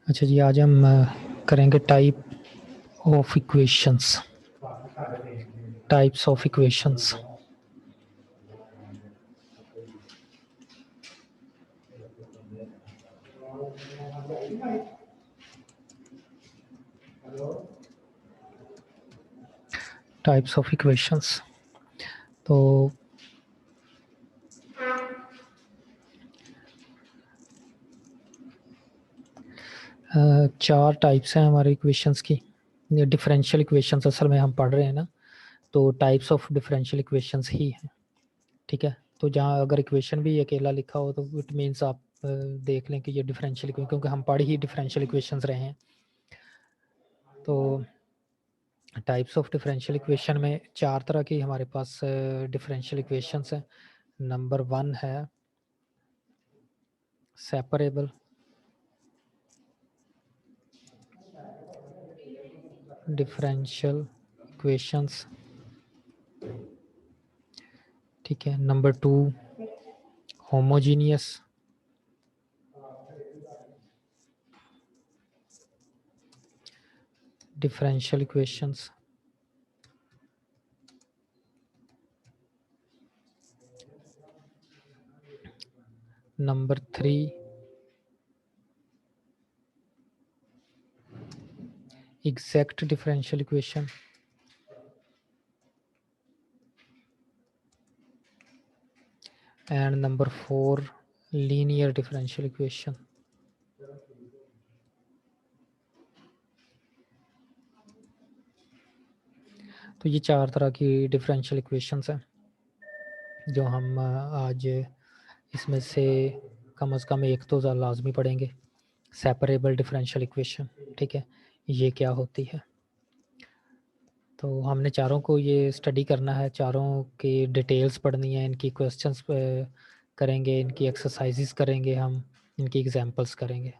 अच्छा जी, आज हम करेंगे type of equations, types of equations. Types of equations तो चार टाइप्स हैं हमारे इक्वेशंस की। डिफरेंशियल इक्वेशंस असल में हम पढ़ रहे हैं ना, तो टाइप्स ऑफ डिफरेंशियल इक्वेशंस ही हैं। ठीक है, तो जहाँ अगर इक्वेशन भी अकेला लिखा हो तो इट मीन्स आप देख लें कि ये डिफरेंशियल इक्वेशन, क्योंकि हम पढ़ ही डिफरेंशियल इक्वेशंस रहे हैं। तो टाइप्स ऑफ डिफरेंशियल इक्वेशन में चार तरह की हमारे पास डिफरेंशियल इक्वेशंस हैं। नंबर 1 है सेपरेबल, डिफरेंशियल इक्वेशंस। ठीक है, number 2 homogeneous, differential equations. Number 3 exact differential equation. And number 4 linear differential equation. तो ये चार तरह की डिफरेंशियल इक्वेशंस हैं जो हम आज इसमें से कम से कम एक तो लाजमी पढ़ेंगे। सेपरेबल डिफरेंशियल इक्वेशन, ठीक है, ये क्या होती है। तो हमने चारों को ये स्टडी करना है, चारों की डिटेल्स पढ़नी है, इनकी क्वेश्चंस करेंगे, इनकी एक्सरसाइजेस करेंगे, हम इनकी एग्जांपल्स करेंगे।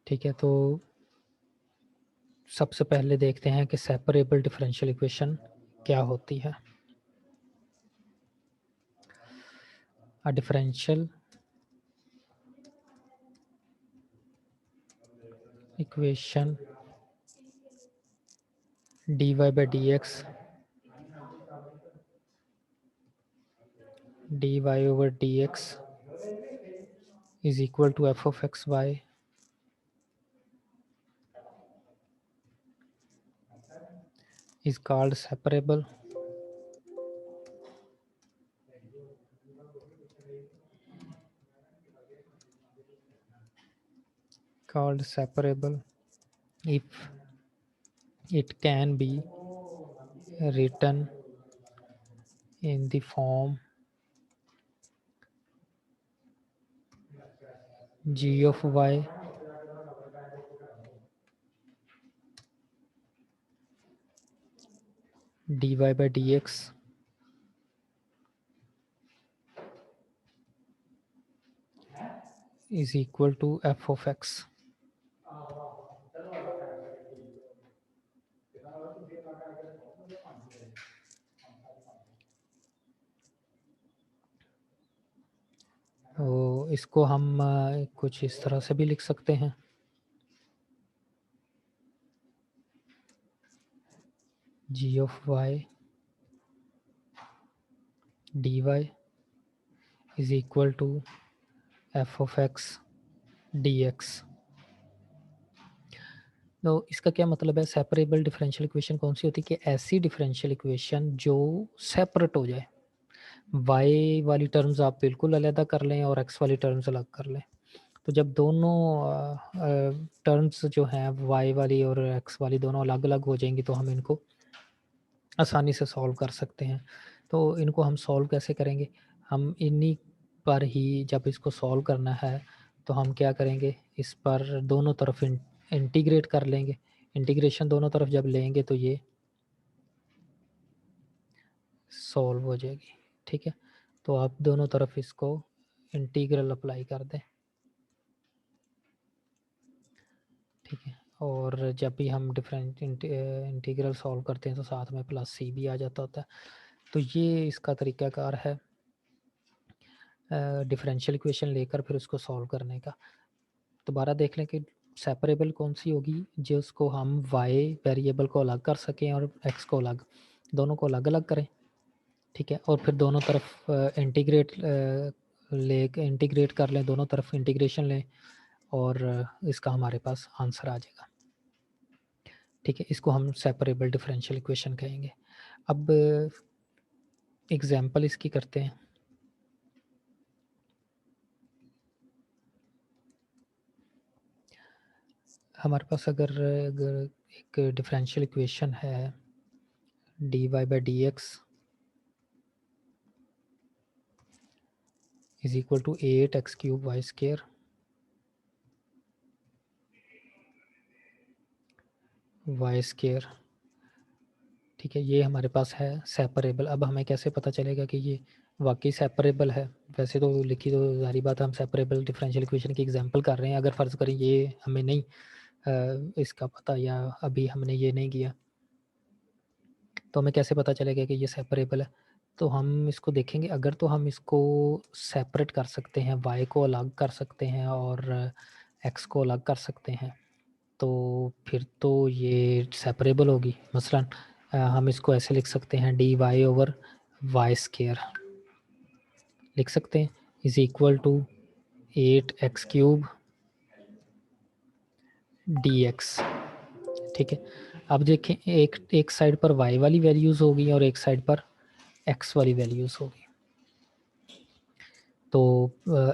ठीक है, तो सबसे पहले देखते हैं कि सेपरेबल डिफरेंशियल इक्वेशन क्या होती है। A differential equation dy by dx dy over dx is equal to f of xy is called separable. Called separable if it can be written in the form g of y dy by dx is equal to f of x. तो इसको हम कुछ इस तरह से भी लिख सकते हैं। g of y dy is equal to f of x dx। तो इसका क्या मतलब है, सेपरेबल डिफरेंशियल इक्वेशन कौन सी होती है कि ऐसी डिफरेंशियल इक्वेशन जो सेपरेट हो जाए। y वाली टर्म्स आप बिल्कुल अलग कर लें और x वाली टर्म्स अलग कर लें। तो जब दोनों टर्म्स जो हैं y वाली और x वाली दोनों अलग अलग हो जाएंगी तो हम इनको आसानी से सॉल्व कर सकते हैं। तो इनको हम सॉल्व कैसे करेंगे, हम इन्हीं पर ही जब इसको सॉल्व करना है तो हम क्या करेंगे, इस पर दोनों तरफ इंटीग्रेट कर लेंगे। इंटीग्रेशन दोनों तरफ जब लेंगे तो ये सॉल्व हो जाएगी। ठीक है, तो आप दोनों तरफ इसको इंटीग्रल अप्लाई कर दें। ठीक है, और जब भी हम डिफरेंट इंटीग्रल सॉल्व करते हैं तो साथ में प्लस सी भी आ जाता होता है। तो ये इसका तरीकाकार है डिफरेंशियल इक्वेशन लेकर फिर उसको सॉल्व करने का। दोबारा देख लें कि सेपरेबल कौन सी होगी, जो उसको हम वाई वेरिएबल को अलग कर सकें और एक्स को अलग, दोनों को अलग अलग करें, ठीक है। और फिर दोनों तरफ इंटीग्रेट कर लें, दोनों तरफ इंटीग्रेशन लें और इसका हमारे पास आंसर आ जाएगा, ठीक है। इसको हम सेपरेबल डिफरेंशियल इक्वेशन कहेंगे। अब एग्जांपल इसकी करते हैं। हमारे पास अगर एक डिफरेंशियल इक्वेशन है dy by d x is equal to 8x cube y square y square, ठीक है। ये हमारे पास है सेपरेबल। अब हमें कैसे पता चलेगा कि ये वाकई सेपरेबल है? वैसे तो लिखी तो सारी बात हम सेपरेबल डिफरेंशियल इक्वेशन की एग्जांपल कर रहे हैं। अगर फ़र्ज़ करें ये हमें नहीं इसका पता, या अभी हमने ये नहीं किया, तो हमें कैसे पता चलेगा कि ये सेपरेबल है? तो हम इसको देखेंगे। अगर तो हम इसको सेपरेट कर सकते हैं, वाई को अलग कर सकते हैं और एक्स को अलग कर सकते हैं, तो फिर तो ये सेपरेबल होगी। मसलन हम इसको ऐसे लिख सकते हैं, d y over y square लिख सकते हैं is equal to 8x cube d x, ठीक है। अब देखें, एक साइड पर y वाली वैल्यूज़ होगी और एक साइड पर x वाली वैल्यूज़ होगी। तो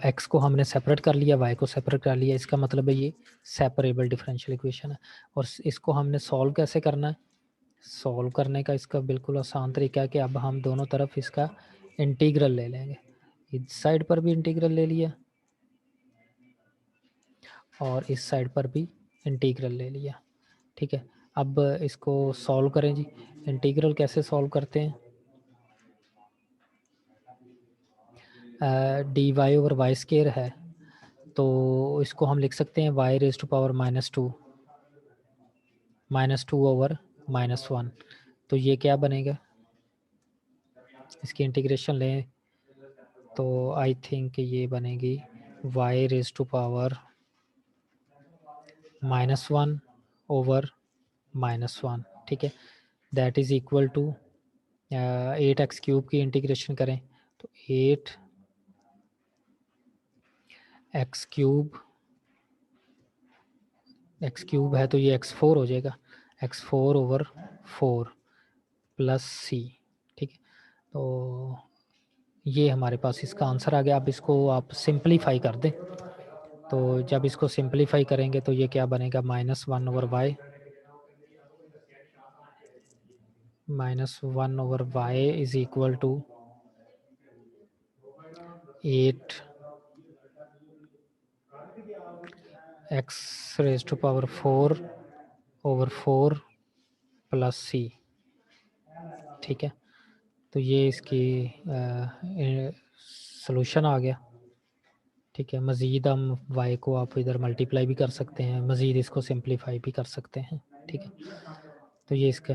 x को हमने सेपरेट कर लिया, y को सेपरेट कर लिया, इसका मतलब है ये सेपरेबल डिफरेंशियल इक्वेशन है। और इसको हमने सॉल्व कैसे करना है? सॉल्व करने का इसका बिल्कुल आसान तरीका है कि अब हम दोनों तरफ इसका इंटीग्रल ले लेंगे। इस साइड पर भी इंटीग्रल ले लिया और इस साइड पर भी इंटीग्रल ले लिया, ठीक है। अब इसको सॉल्व करें जी। इंटीग्रल कैसे सॉल्व करते हैं? D y over y square है, तो इसको हम लिख सकते हैं y raise to power -2 over -1। तो ये क्या बनेगा? इसकी इंटीग्रेशन लें तो आई थिंक ये बनेगी y raise to power -1 over -1, ठीक है। That is equal to 8x cube की इंटीग्रेशन करें तो 8x क्यूब, एक्स क्यूब है तो ये x4 हो जाएगा, x4 ओवर 4 प्लस सी, ठीक है। तो ये हमारे पास इसका आंसर आ गया। अब इसको आप सिंपलीफाई कर दें, तो जब इसको सिंपलीफाई करेंगे तो ये क्या बनेगा? -1 over y, -1 over y is equal to 8 x raise to power 4 over 4 plus c, ठीक है। तो ये इसकी सॉल्यूशन आ गया, ठीक है। मज़ीद हम y को आप इधर मल्टीप्लाई भी कर सकते हैं, मज़ीद इसको सिंप्लीफाई भी कर सकते हैं, ठीक है। तो ये इसका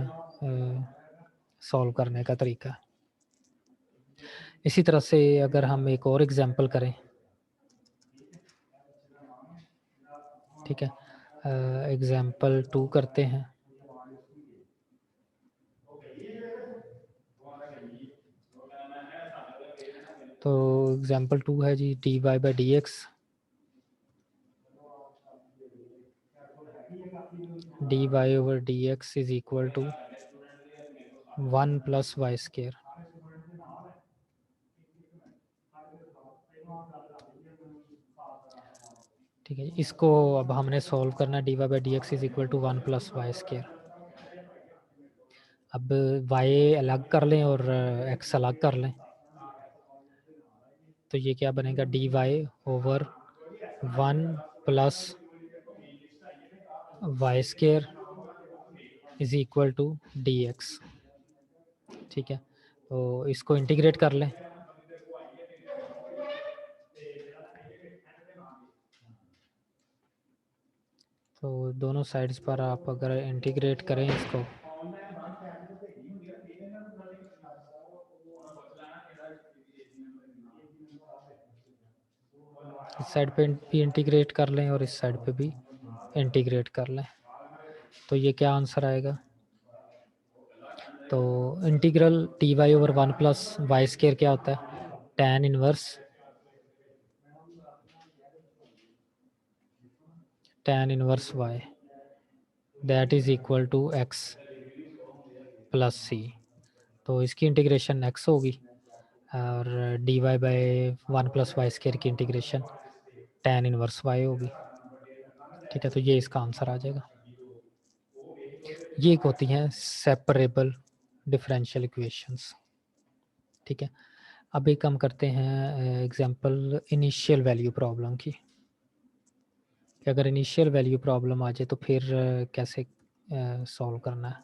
सॉल्व करने का तरीका है। इसी तरह से अगर हम एक और एग्जांपल करें, ठीक है, एग्जांपल 2 करते हैं। तो एग्जांपल 2 है जी, d y by d x, d y over d x is equal to 1 plus y square, ठीक है। इसको अब हमने सॉल्व करना है, d y by d x is equal to 1 plus y square. अब y अलग कर लें और x अलग कर लें, तो ये क्या बनेगा? D y over 1 plus y square is equal to d x, ठीक है। तो इसको इंटीग्रेट कर लें, तो दोनों साइड्स पर आप अगर इंटीग्रेट करें इसको, इस साइड पे भी इंटीग्रेट कर लें और इस साइड पे भी इंटीग्रेट कर लें, तो ये क्या आंसर आएगा? तो integral t y over 1 plus y square क्या होता है? tan inverse y, that is equal to x plus c. तो इसकी इंटीग्रेशन x होगी और d y by 1 plus y square की इंटीग्रेशन tan इनवर्स y होगी। ठीक है, तो ये इसका आंसर आ जाएगा। ये एक होती हैं सेपरेबल डिफरेंशियल इक्वेशंस। ठीक है, अब एक हम करते हैं एग्जांपल इनिशियल वैल्यू प्रॉब्लम की, कि अगर इनिशियल वैल्यू प्रॉब्लम आ जाए तो फिर कैसे सॉल्व करना है।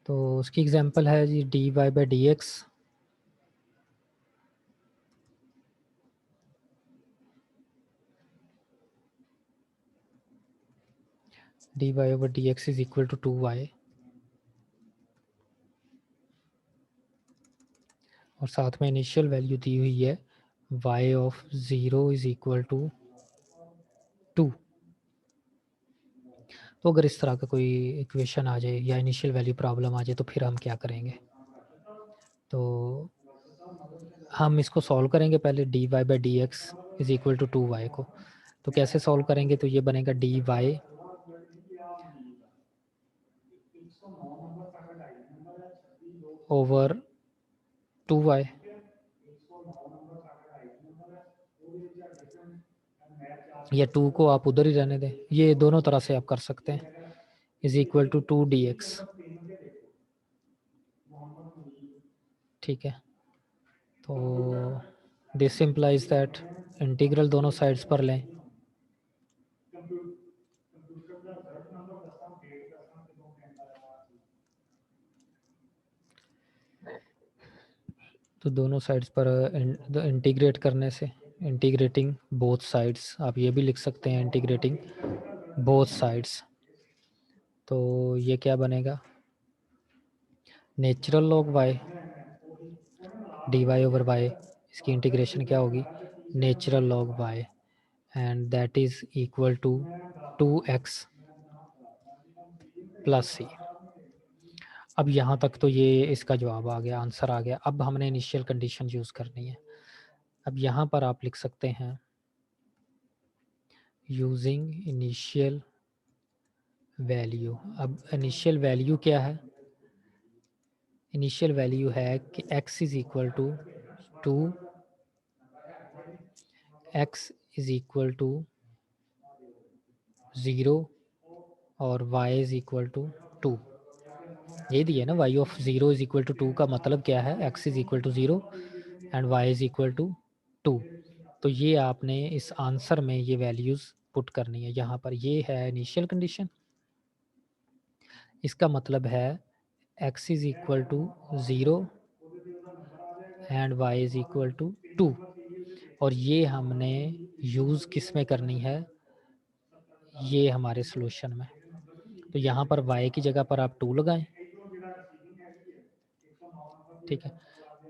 तो उसकी एग्जांपल है जी d y by d x, d y over d x is equal to 2y, और साथ में इनिशियल वैल्यू दी हुई है y of 0 is equal to 2। तो अगर इस तरह का कोई इक्वेशन आ जाए या इनिशियल वैल्यू प्रॉब्लम आ जाए तो फिर हम क्या करेंगे? तो हम इसको सॉल्व करेंगे पहले d y by d x is equal to 2y को। तो कैसे सॉल्व करेंगे? तो ये बनेगा डी वाई ओवर 2y, या 2 को आप उधर ही रहने दें, ये दोनों तरह से आप कर सकते हैं, is equal to 2 d x. ठीक है, तो दिस इम्प्लाइज दैट इंटीग्रल दोनों साइड्स पर लें, तो दोनों साइड्स पर इंटीग्रेट करने से, इंटीग्रेटिंग बोथ साइड्स, आप ये भी लिख सकते हैं इंटीग्रेटिंग बोथ साइड्स, तो ये क्या बनेगा? Natural log y d y over y, इसकी इंटीग्रेशन क्या होगी? Natural log y, and that is equal to 2x plus c. अब यहाँ तक तो ये इसका जवाब आ गया, आंसर आ गया। अब हमने इनिशियल कंडीशन यूज़ करनी है। अब यहाँ पर आप लिख सकते हैं यूजिंग इनिशियल वैल्यू। अब इनिशियल वैल्यू क्या है? इनिशियल वैल्यू है कि x is equal to 2, x is equal to 0 और y इज इक्वल टू 2। ये दिया ना, y of 0 is equal to 2 का मतलब क्या है? x is equal to 0 and y is equal to 2। तो ये आपने इस आंसर में ये वैल्यूज़ पुट करनी है। यहाँ पर ये है इनिशियल कंडीशन, इसका मतलब है x is equal to 0 and y is equal to 2, और ये हमने यूज़ किस में करनी है? ये हमारे सॉल्यूशन में। तो यहाँ पर y की जगह पर आप 2 लगाएं। ठीक है,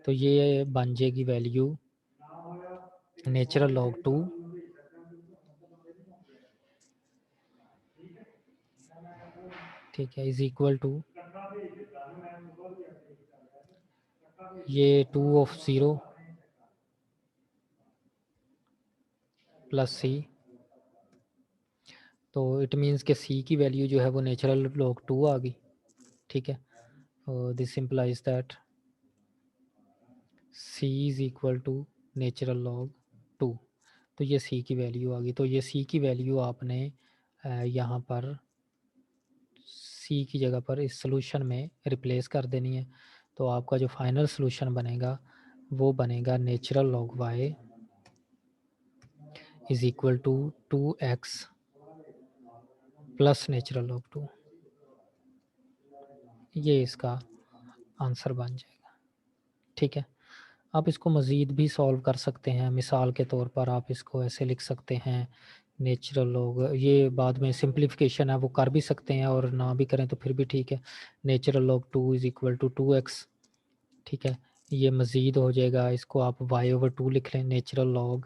तो ये बन जाएगी वैल्यू नेचुरल लॉग 2 ठीक है इज इक्वल टू ये 2 ऑफ 0 प्लस सी। तो इट मीन्स के सी की वैल्यू जो है वो नेचुरल लॉग 2 आ गई। ठीक है, this implies that c is equal to natural log 2। तो ये सी की वैल्यू आ गई। तो ये सी की वैल्यू आपने यहाँ पर सी की जगह पर इस सॉल्यूशन में रिप्लेस कर देनी है। तो आपका जो फाइनल सॉल्यूशन बनेगा वो बनेगा natural log y is equal to 2x plus natural log 2। ये इसका आंसर बन जाएगा। ठीक है, आप इसको मज़ीद भी सॉल्व कर सकते हैं। मिसाल के तौर पर आप इसको ऐसे लिख सकते हैं, नेचुरल लॉग, ये बाद में सिंप्लीफिकेशन है वो कर भी सकते हैं और ना भी करें तो फिर भी ठीक है। Natural log 2 is equal to 2x, ठीक है। ये मज़ीद हो जाएगा, इसको आप y/2 लिख लें, natural log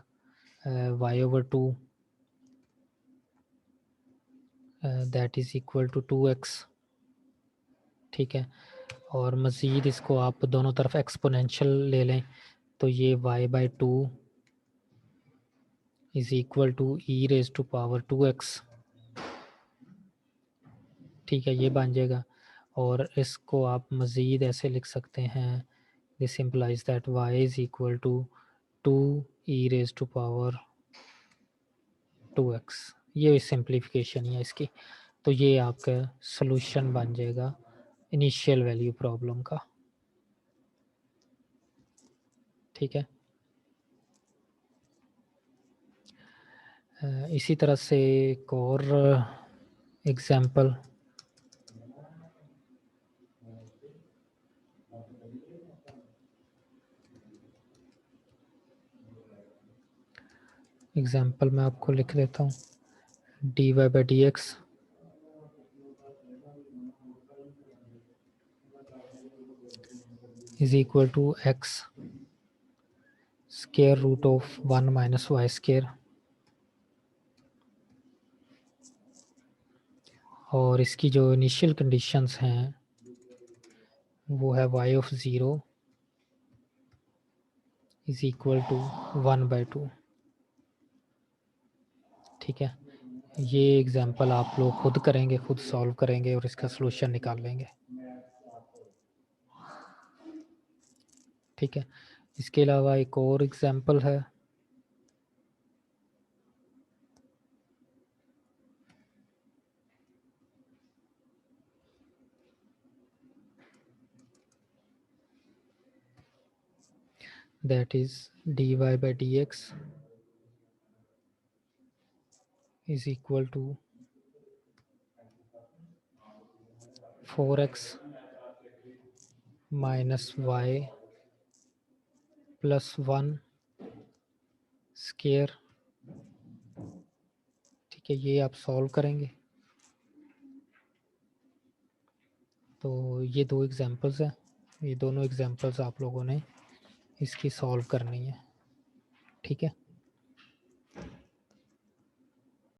y/2 that is equal to 2x, ठीक है। और मज़ीद इसको आप दोनों तरफ एक्सपोनेंशियल ले लें, तो ये y/2 is equal to e⁻² 2x, ठीक है, ये बन जाएगा। और इसको आप मज़ीद ऐसे लिख सकते हैं, this implies that y is equal to 2e⁻² 2x। ये सिंप्लीफिकेशन है इसकी। तो ये आपका सॉल्यूशन बन जाएगा इनिशियल वैल्यू प्रॉब्लम का, ठीक है। इसी तरह से एक और एग्जाम्पल, मैं आपको लिख देता हूँ, dy/dx is equal to x square root of 1 minus y square, और इसकी जो इनिशियल कंडीशंस हैं वो है y(0) इज इक्वल टू 1/2, ठीक है। ये एग्जांपल आप लोग खुद करेंगे, खुद सॉल्व करेंगे और इसका सलूशन निकाल लेंगे, ठीक है। इसके अलावा एक और एग्जांपल है, that is dy/dx is equal to 4x minus y plus 1 square, ठीक है। ये आप सॉल्व करेंगे, तो ये दो एग्जांपल्स हैं, ये दोनों एग्जांपल्स आप लोगों ने इसकी सॉल्व करनी है, ठीक है।